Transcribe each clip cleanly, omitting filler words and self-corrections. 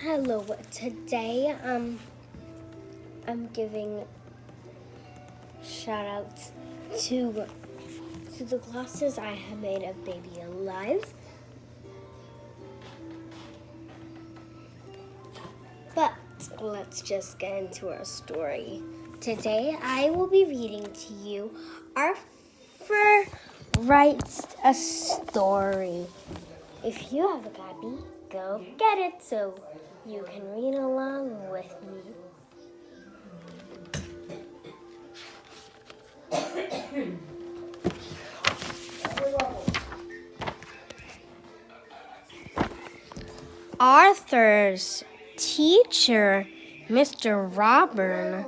Hello, today I'm giving shout outs to the classes I have made of Baby Alive. But let's just get into our story. Today I will be reading to you Arthur Writes a Story. If you have a copy, go get it so you can read along with me. Arthur's teacher, Mr. Robin,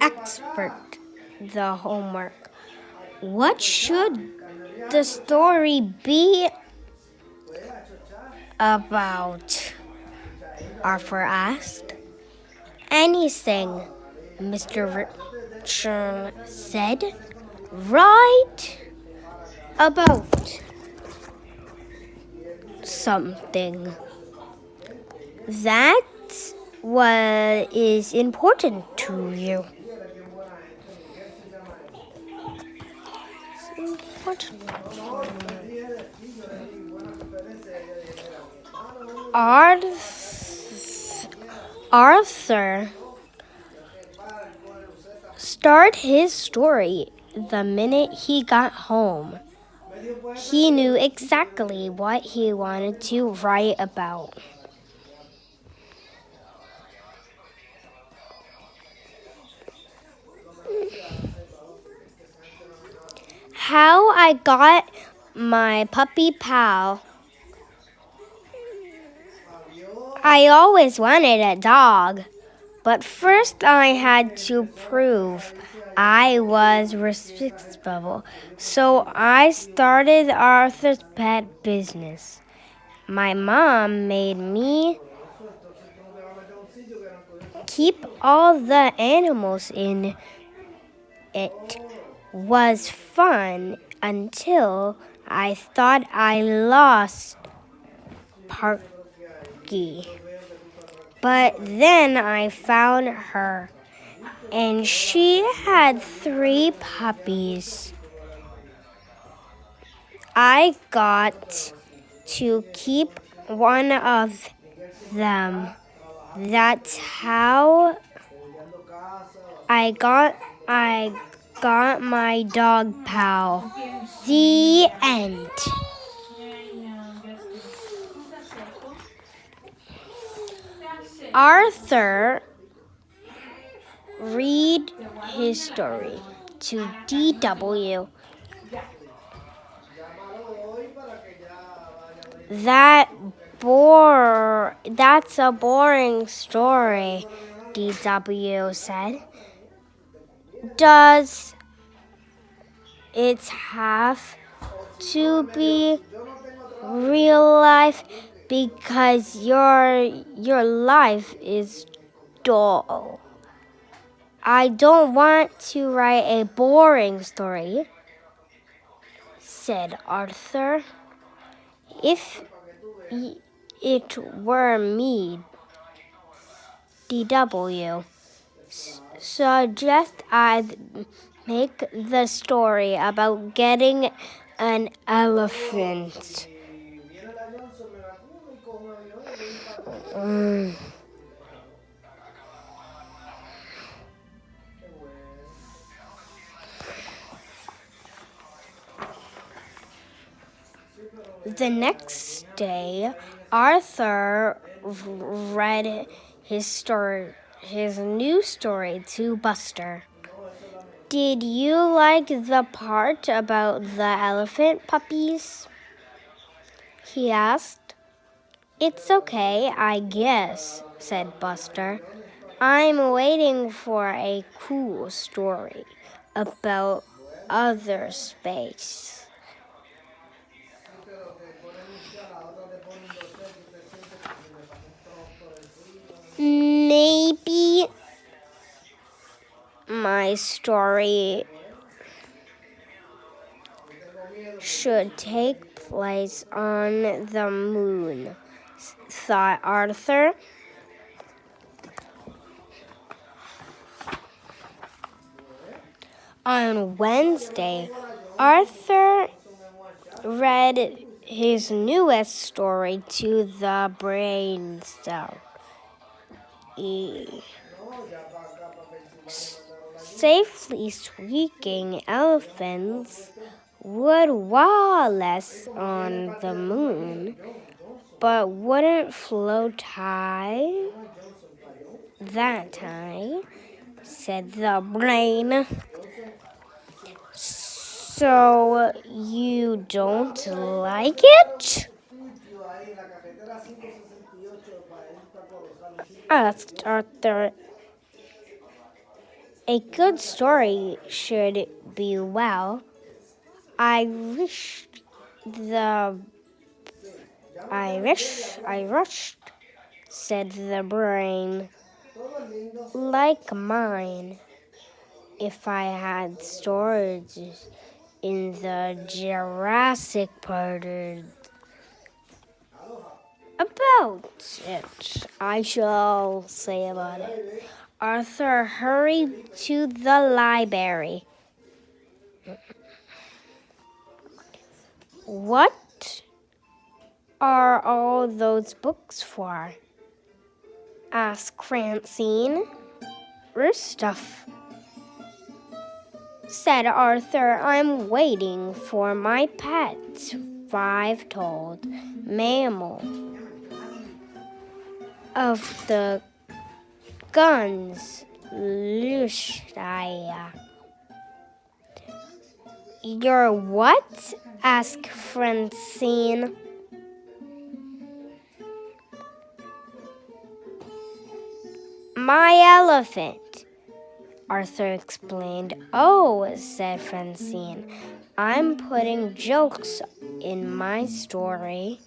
expert the homework. What should the story be about? Arthur asked. Anything, Mr. Richard said. Write about something. That's what is important to you. Arthur started his story the minute he got home. He knew exactly what he wanted to write about. How I got my puppy pal. I always wanted a dog, but first I had to prove I was respectable, so I started Arthur's pet business. My mom made me keep all the animals in. It was fun until I thought I lost Parky. But then I found her, and she had 3 puppies. I got to keep one of them. That's how I got my dog pal. The end. Arthur read his story to DW. That's a boring story, DW said. Does it have to be real life because your life is dull? I don't want to write a boring story, said Arthur. If it were me, DW, suggest I make the story about getting an elephant. The next day, Arthur read his new story to Buster. Did you like the part about the elephant puppies? He asked. It's okay, I guess, said Buster. I'm waiting for a cool story about outer space. Maybe my story should take place on the moon, thought Arthur. On Wednesday, Arthur read his newest story to the brainstorm. Safely squeaking elephants would wallace on the moon, but wouldn't float high that high, said the brain. So you don't like it? Asked Arthur. A good story should be well. I rushed, said the brain. Like mine, if I had storage in the Jurassic Park. About it, I shall say about it. Arthur hurried to the library. What are all those books for? Asked Francine. Stuff, said Arthur. I'm waiting for my pet, five-toed mammal of the guns, Lucia. You're what? Asked Francine. My elephant, Arthur explained. Oh, said Francine, I'm putting jokes in my story.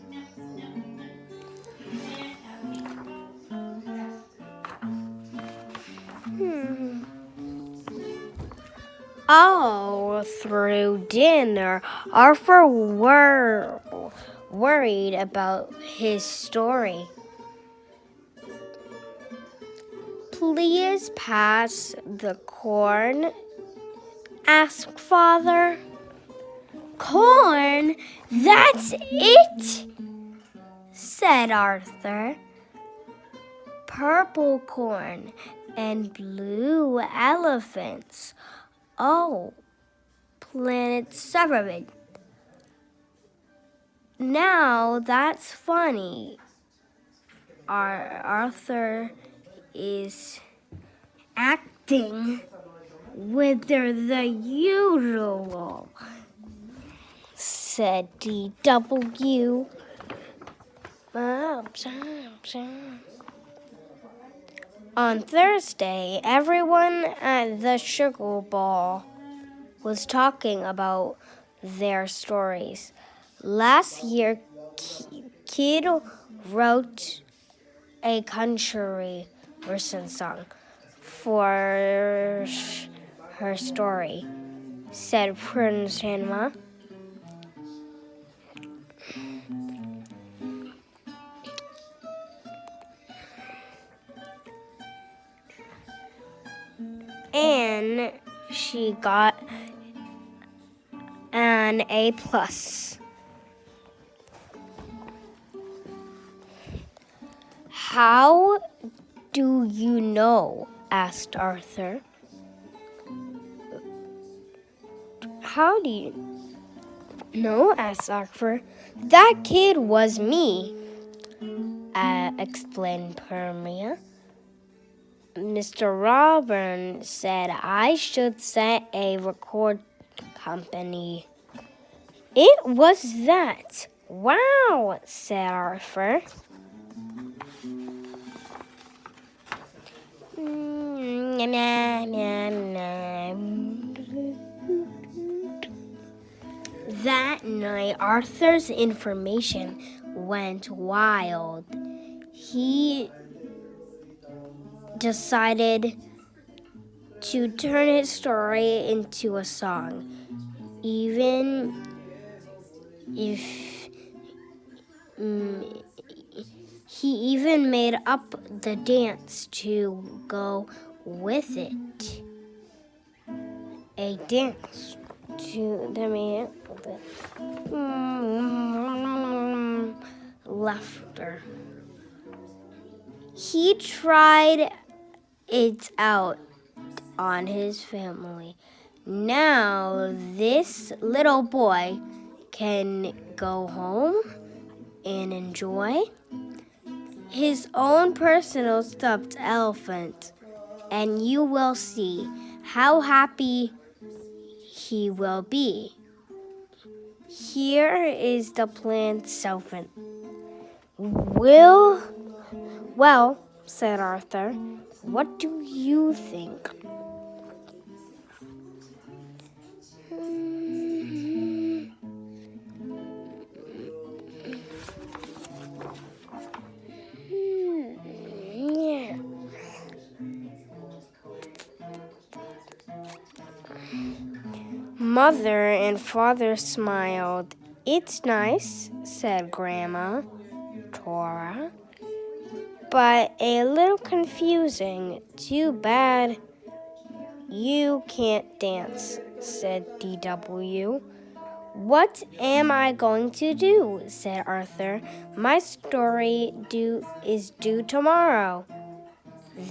All through dinner, Arthur worried about his story. Please pass the corn, asked Father. Corn? That's it? Said Arthur. Purple corn and blue elephants. Oh, Planet Seven. Now that's funny. Arthur is acting with the usual, said D.W. On Thursday, everyone at the sugar ball was talking about their stories. Last year, Kid wrote a country version song for her story, said Prince Emma. And she got an A+. How do you know? Asked Arthur. How do you know? Asked Arthur. That kid was me, explained Permia. Mr. Robin said I should set a record company. It was that. Wow, said Arthur. That night, Arthur's information went wild. He decided to turn his story into a song, even if He even made up the dance to go with it. A dance to the man laughter. He tried it out on his family. Now this little boy can go home and enjoy his own personal stuffed elephant, and you will see how happy he will be. Here is the plan, Sophie. Well, said Arthur, what do you think? Mother and father smiled. It's nice, said Grandma Tora, but a little confusing. Too bad you can't dance, said DW. What am I going to do? Said Arthur. My story is due tomorrow.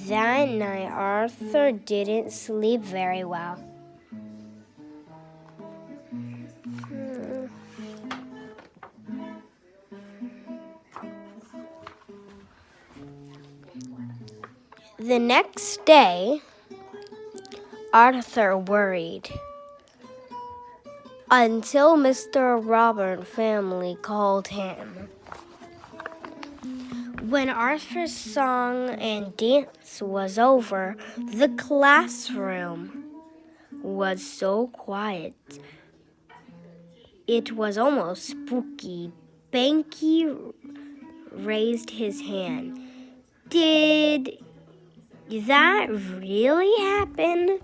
That night, Arthur didn't sleep very well. The next day, Arthur worried until Mr. Robert family called him. When Arthur's song and dance was over, the classroom was so quiet. It was almost spooky. Banky raised his hand. Did that really happen?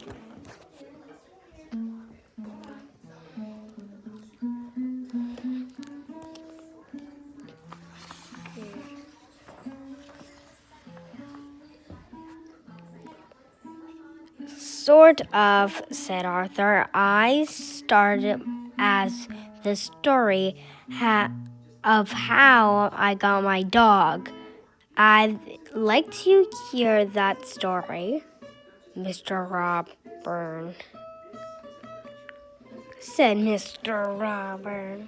Sort of, said Arthur. I started as the story of how I got my dog. I'd like to hear that story, Mr. Robert, said Mr. Robert.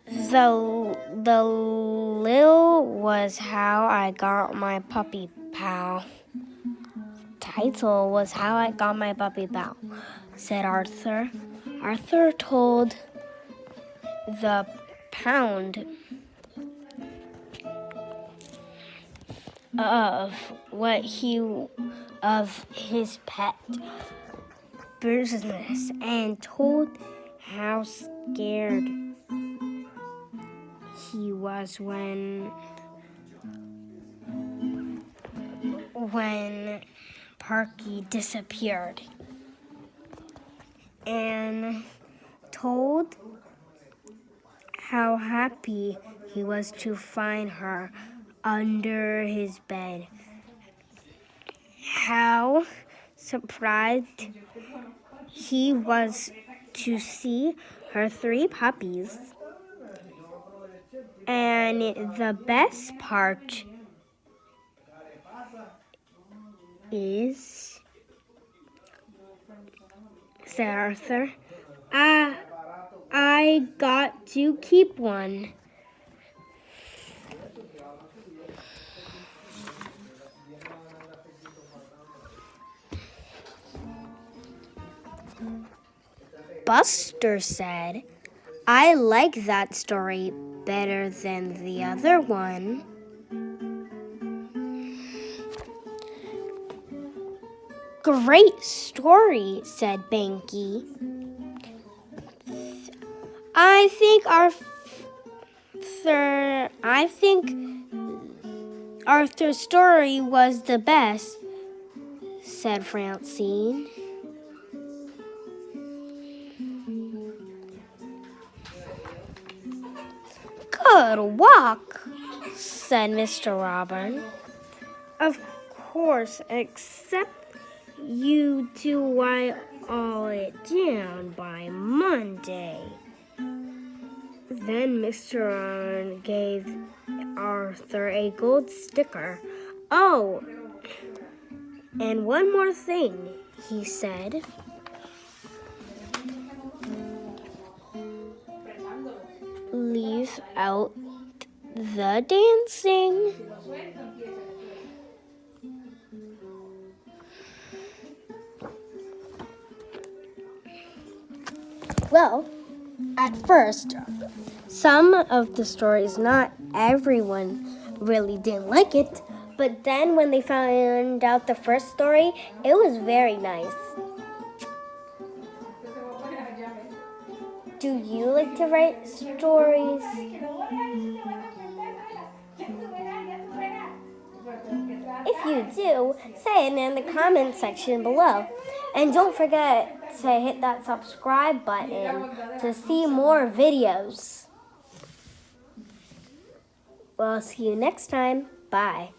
The lil was how I got my puppy pal. Title was how I got my puppy pal, said Arthur. Arthur told the pound of his pet business and told how scared he was when Parky disappeared, and told how happy he was to find her under his bed, how surprised he was to see her 3 puppies. And the best part is, said Arthur, I got to keep one. Buster said, I like that story better than the other one. Great story, said Banky. I think Arthur's story was the best, said Francine. Good walk, said Mr. Robin. Of course, except you do write all it down by Monday. Then Mr. Robin gave Arthur a gold sticker. Oh, and one more thing, he said. Leave out the dancing. Well, at first, some of the stories, not everyone really didn't like it, but then when they found out the first story, it was very nice. Do you like to write stories? If you do, say it in the comment section below. And don't forget to hit that subscribe button to see more videos. We'll see you next time. Bye.